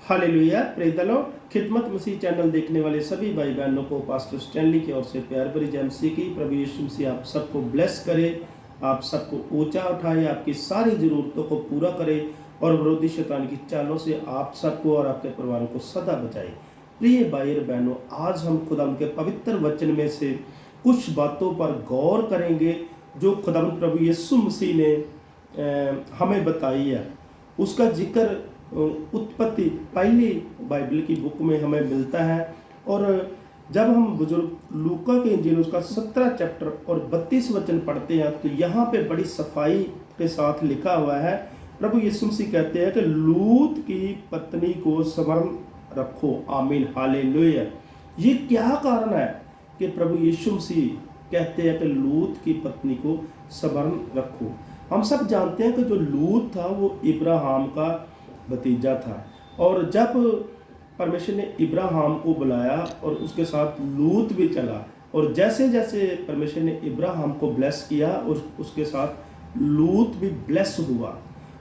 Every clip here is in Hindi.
Hallelujah, praise the Lord. खिदमत मसीह चैनल देखने वाले सभी भाई बहनों को पास्टर स्टैनली की ओर से प्यार भरी जय मसीह की। प्रभु यीशु मसीह आप सबको ब्लेस करे, आप सबको ऊंचा उठाए, आपकी सारी ज़रूरतों को पूरा करे और विरोधी शैतान की चालों से आप सबको और आपके परिवारों को सदा बचाए। प्रिय भाई और बहनों, आज हम खुदावंद के पवित्र वचन में से कुछ बातों पर गौर करेंगे जो खुदावंद प्रभु यीशु मसीह ने हमें बताई है। उसका जिक्र उत्पत्ति पहली बाइबल की बुक में हमें मिलता है। और जब हम बुजुर्ग लूका के इंजील उसका 17 चैप्टर और 32 वचन पढ़ते हैं तो यहाँ पे बड़ी सफाई के साथ लिखा हुआ है। प्रभु यीशु मसीह कहते हैं कि लूत की पत्नी को स्मरण रखो। आमीन, हालेलुया। ये क्या कारण है कि प्रभु यीशु मसीह कहते हैं कि लूत की पत्नी को स्मरण रखो? हम सब जानते हैं कि जो लूत था वो इब्राहिम का भतीजा था, और जब परमेश्वर ने इब्राहिम को बुलाया और उसके साथ लूत भी चला, और जैसे जैसे परमेश्वर ने इब्राहिम को ब्लेस किया और उसके साथ लूत भी ब्लेस हुआ।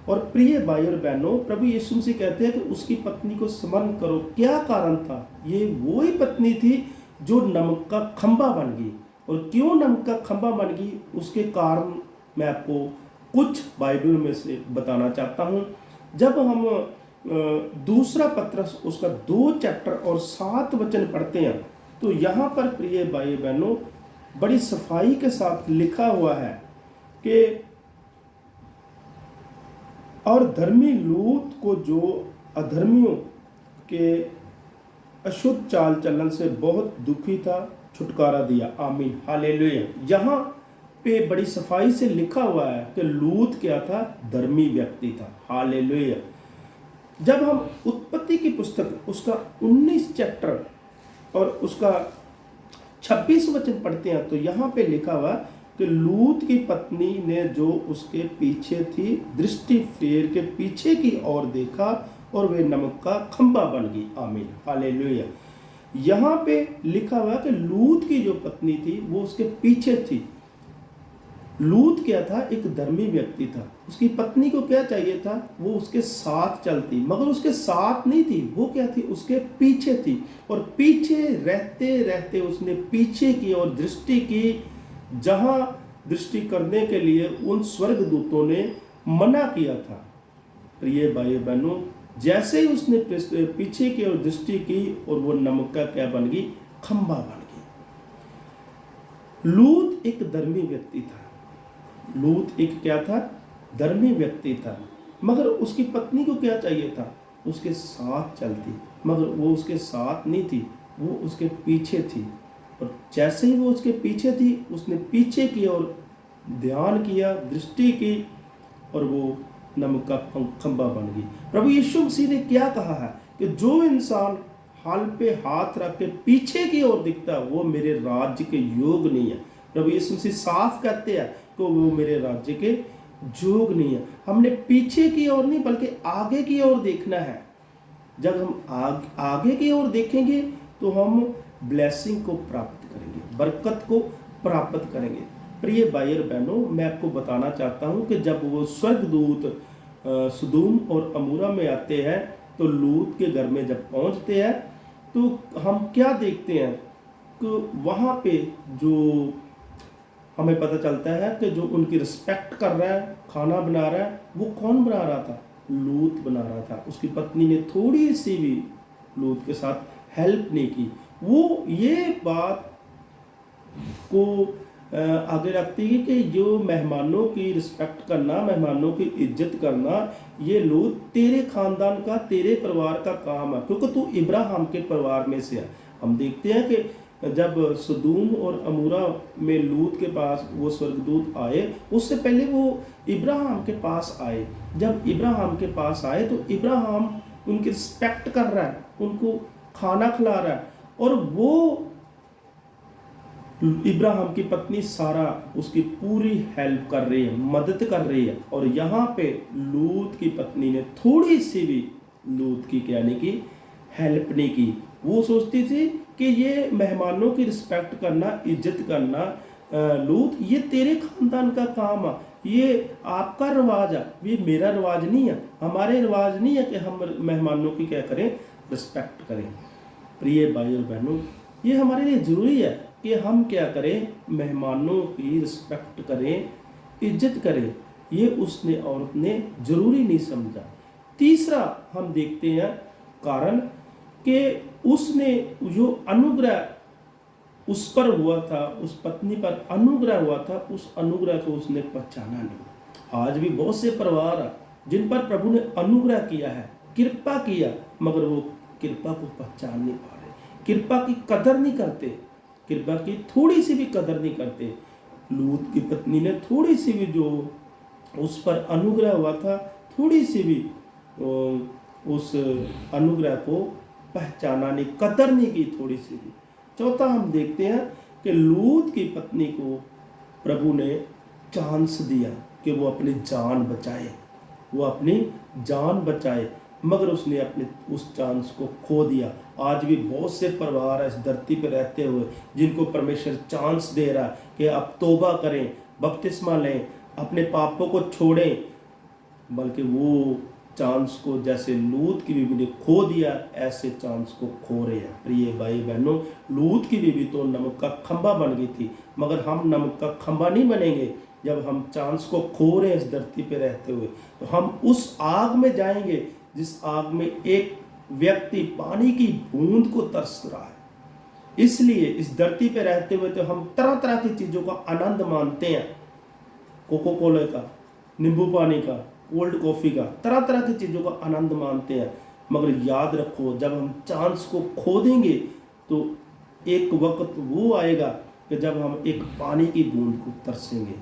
और प्रिय भाई और बहनों, प्रभु यीशु मसीह कहते हैं कि उसकी पत्नी को स्मरण करो। क्या कारण था? ये वो ही पत्नी थी जो नमक का खंभा बन गई। और क्यों नमक का खंभा बन गई, उसके कारण मैं आपको कुछ बाइबल में से बताना चाहता हूँ। जब हम दूसरा पत्रस उसका 2 चैप्टर और 7 वचन पढ़ते हैं तो यहाँ पर प्रिय भाई बहनों बड़ी सफाई के साथ लिखा हुआ है कि और धर्मी लूत को जो अधर्मियों के अशुद्ध चाल चलन से बहुत दुखी था, छुटकारा दिया। आमीन, हालेलुया। यहाँ पे बड़ी सफाई से लिखा हुआ है कि लूत क्या था? धर्मी व्यक्ति था। हालेलुया। जब हम उत्पत्ति की पुस्तक उसका 19 चैप्टर और उसका 26 वचन पढ़ते हैं तो यहाँ पे लिखा हुआ कि लूत की पत्नी ने जो उसके पीछे थी दृष्टि फेर के पीछे की ओर देखा और वे नमक का खंभा बन गई। आमीन, हालेलुया। यहाँ पे लिखा हुआ कि लूत की जो पत्नी थी वो उसके पीछे थी। लूत क्या था? एक धर्मी व्यक्ति था। उसकी पत्नी को क्या चाहिए था? वो उसके साथ चलती, मगर उसके साथ नहीं थी। वो क्या थी? उसके पीछे थी। और पीछे रहते रहते उसने पीछे की और दृष्टि की, जहां दृष्टि करने के लिए उन स्वर्गदूतों ने मना किया था। प्रिय भाई बहनों, जैसे ही उसने पीछे की और दृष्टि की और वो नमक का क्या बन गई? खंभा बन गई। लूत एक धर्मी व्यक्ति था। लूत एक क्या था? धर्मी व्यक्ति था। मगर उसकी पत्नी को क्या चाहिए था? उसके साथ चलती, मगर वो उसके साथ नहीं थी, वो उसके पीछे थी। और जैसे ही वो उसके पीछे थी उसने पीछे की ओर ध्यान किया, दृष्टि की, और वो नमक का खंभा बन गई। प्रभु यीशु मसीह ने क्या कहा है कि जो इंसान हाल पे हाथ रख के पीछे की ओर दिखता है वो मेरे राज्य के योग नहीं है। प्रभु यीशु मसीह साफ कहते हैं कि वो मेरे राज्य के योग नहीं है। हमने पीछे की ओर नहीं बल्कि आगे की ओर देखना है। जब हम आगे की ओर देखेंगे तो हम ब्लेसिंग को प्राप्त करेंगे, बरकत को प्राप्त करेंगे। प्रिय भाई और बहनों, मैं आपको बताना चाहता हूँ कि जब वो स्वर्गदूत सदूम और अमूरा में आते हैं तो लूत के घर में जब पहुँचते हैं तो हम क्या देखते हैं कि वहाँ पे जो हमें पता चलता है कि जो उनकी रिस्पेक्ट कर रहा है, खाना बना रहा है, वो कौन बना रहा था? लूत बना रहा था। उसकी पत्नी ने थोड़ी सी भी लूत के साथ हेल्प नहीं की। वो ये बात को आगे रखती है कि जो मेहमानों की रिस्पेक्ट करना, मेहमानों की इज्जत करना, ये लूत तेरे खानदान का, तेरे परिवार का काम है, क्योंकि तू इब्राहिम के परिवार में से है। हम देखते हैं कि जब सदूम और अमूरा में लूत के पास वो स्वर्गदूत आए, उससे पहले वो इब्राहिम के पास आए। जब इब्राहिम के पास आए तो इब्राहिम उनकी रिस्पेक्ट कर रहा है, उनको खाना खिला रहा है, और वो इब्राहिम की पत्नी सारा उसकी पूरी हेल्प कर रही है, मदद कर रही है। और यहाँ पे लूत की पत्नी ने थोड़ी सी भी लूत की क्या नहीं की? हेल्प नहीं की। वो सोचती थी कि ये मेहमानों की रिस्पेक्ट करना, इज्जत करना, लूत ये तेरे खानदान का काम है, ये आपका रिवाज है, ये मेरा रिवाज नहीं है। हमारे रिवाज नहीं है कि हम मेहमानों की क्या करें, रिस्पेक्ट करें। प्रिय भाई और बहनों, ये हमारे लिए ज़रूरी है कि हम क्या करें, मेहमानों की रिस्पेक्ट करें, इज्जत करें। ये उसने औरत ने ज़रूरी नहीं समझा। तीसरा हम देखते हैं कारण कि उसने जो अनुग्रह उस पर हुआ था, उस पत्नी पर अनुग्रह हुआ था, उस अनुग्रह को उसने पहचाना नहीं। आज भी बहुत से परिवार हैं जिन पर प्रभु ने अनुग्रह किया है, कृपा किया, मगर वो कृपा को पहचान नहीं पा रहे, कृपा की कदर नहीं करते, कृपा की थोड़ी सी भी कदर नहीं करते। लूत की पत्नी ने थोड़ी सी भी जो उस पर अनुग्रह हुआ था, थोड़ी सी भी उस अनुग्रह को पहचाना नहीं, कदर नहीं की थोड़ी सी भी। चौथा हम देखते हैं कि लूत की पत्नी को प्रभु ने चांस दिया कि वो अपनी जान बचाए, वो अपनी जान बचाए, मगर उसने अपने उस चांस को खो दिया। आज भी बहुत से परिवार इस धरती पर रहते हुए जिनको परमेश्वर चांस दे रहा है कि आप तौबा करें, बपतिस्मा लें, अपने पापों को छोड़ें, बल्कि वो चांस को जैसे लूत की बीवी ने खो दिया, ऐसे चांस को खो रहे हैं। प्रिय भाई बहनों, लूत की बीवी तो नमक का खंभा बन गई थी, मगर हम नमक का खंभा नहीं बनेंगे। जब हम चांस को खो रहे हैं इस धरती पे रहते हुए, तो हम उस आग में जाएंगे जिस आग में एक व्यक्ति पानी की बूंद को तरस रहा है। इसलिए इस धरती पे रहते हुए तो हम तरह तरह की चीज़ों का आनंद मानते हैं, कोको कोले का, नींबू पानी का, कोल्ड कॉफ़ी का, तरह तरह की चीज़ों का आनंद मानते हैं, मगर याद रखो जब हम चांस को खो देंगे तो एक वक्त वो आएगा कि जब हम एक पानी की बूंद को तरसेंगे।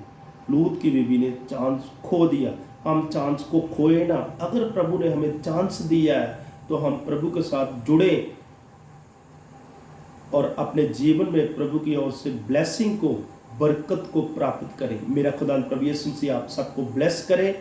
लूत की बीवी ने चांस खो दिया, हम चांस को खोए ना। अगर प्रभु ने हमें चांस दिया है तो हम प्रभु के साथ जुड़े और अपने जीवन में प्रभु की ओर से ब्लेसिंग को, बरकत को प्राप्त करें। मेरा खुदा प्रभु यीशु मसीह आप सबको ब्लेस करे,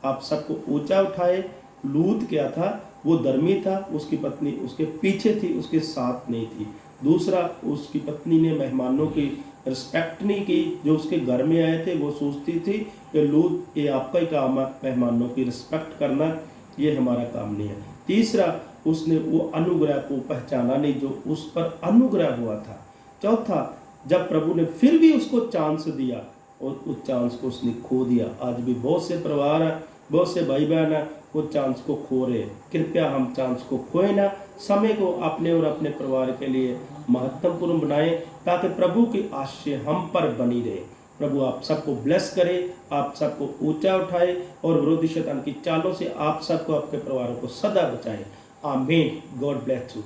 आप सबको ऊंचा उठाए। लूत क्या था, वो धर्मी था, उसकी पत्नी उसके पीछे थी, उसके साथ नहीं थी। दूसरा, उसकी पत्नी ने मेहमानों की रिस्पेक्ट नहीं की, जो उसके घर में आए थे वो सोचती थी कि लूत ये आपका ही काम है, मेहमानों की रिस्पेक्ट करना, ये हमारा काम नहीं है। तीसरा, उसने वो अनुग्रह को पहचाना नहीं जो उस पर अनुग्रह हुआ था। चौथा, जब प्रभु ने फिर भी उसको चांस दिया और उस चांस को उसने खो दिया। आज भी बहुत से परिवार हैं, बहुत से भाई बहन हैं, वो चांस को खो रहे हैं। कृपया हम चांस को खोए ना, समय को अपने और अपने परिवार के लिए महत्वपूर्ण बनाएं ताकि प्रभु की आशीष हम पर बनी रहे। प्रभु आप सबको ब्लेस करे, आप सबको ऊंचा उठाए और विरोधी शैतान की चालों से आप सबको, आपके परिवारों को सदा बचाए। आमीन। God bless you.